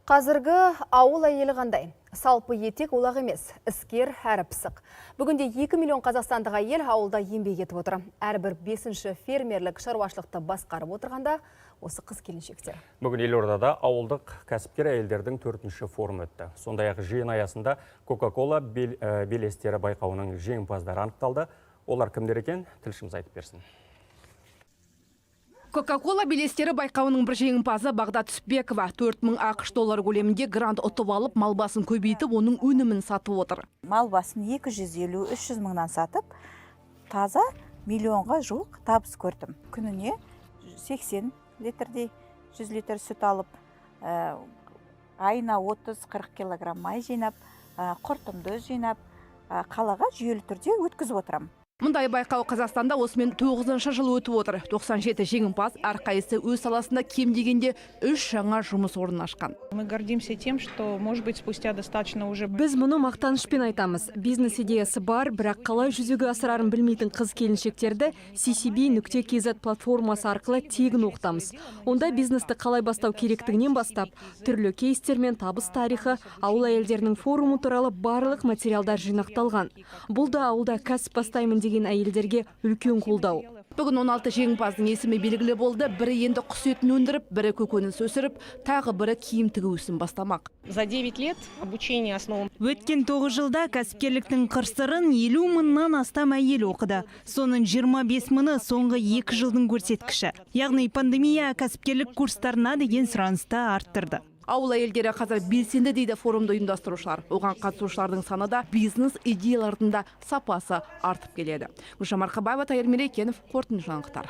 Қазіргі ауыл әйелі қандай? Салпы етек олақ емес, іскер әрі пысық. Бүгінде 2 миллион қазақстандық әйел ауылда еңбек етіп отыр. Әрбір 5-ші фермерлік шаруашылықты басқарып отырғанда осы қыз-келіншектер. Бүгін елордада ауылдық кәсіпкер әйелдердің 4-ші форум өтті. Сондай-ақ жиын аясында Coca-Cola белестері байқауының жеңімпаздары анықталды. Олар кімдер екен? Тілшіміз айтып берсін. Coca-Cola белестері байқауының бір жеңімпазы Бағдат Түсіпбекова 4000 ақш доллар көлемінде грант ұтып алып, мал басын көбейтіп, оның өнімін сатып отыр. Мал басын 250-300 мыңнан сатып, таза миллионға жуық табыс көрдім. Күніне 80 литрдей 100 литр сүт алып, айына 30-40 килограмм май жинап, құртымды жинап, қалаға жүйелі түрде өткізіп отырам. Мұндай байқау Қазақстанда осымен 9-шы жыл өтіп отыр. 97 жеңімпаз әрқайсысы өз саласында кем дегенде 3 жаңа жұмыс орнын ашқан. Мы гордимся тем, что, может быть, спустя достаточно уже... Біз мұны мақтанышпен айтамыз. Бизнес идеясы бар, бірақ қалай жүзеге асырарын білмейтін қыз-келіншектерді ccb.kz платформасы арқылы тегін оқытамыз. Онда бизнесті қалай бастау керектігінен бастап, түрлі кейстер мен табыс тарихы, ауыл әйелдерінің форумы туралы барлық материалдар жинақталған. Бұл да ауылда кәсіп бастаймын деген әйелдерге үлкен қолдау. Бүгін 16 жеңімпаздың есімі белгілі болды. Бірі енді құс етін өндіріп, бірі көкөніс өсіріп, тағы бірі киім тігу ісін бастамақ. За 9 лет обучение основам. Өткен 9 жылда кәсіпкерліктің қыр-сырын 50 мыңнан астам әйел оқыды. Соның 25 мыңы соңғы 2 жылдың көрсеткіші. Яғни пандемия кәсіпкерлік курстарына деген сұранысты арттырды. Ауыл әйелдері қазір белсенді дейді форумды ұйымдастырушылар. Оған қатысушылардың саны да бизнес идеялардың да сапасы артып келеді. Гүлжан Марқабаева, Тайыр Мерекенов, қорытынды жаңалықтар.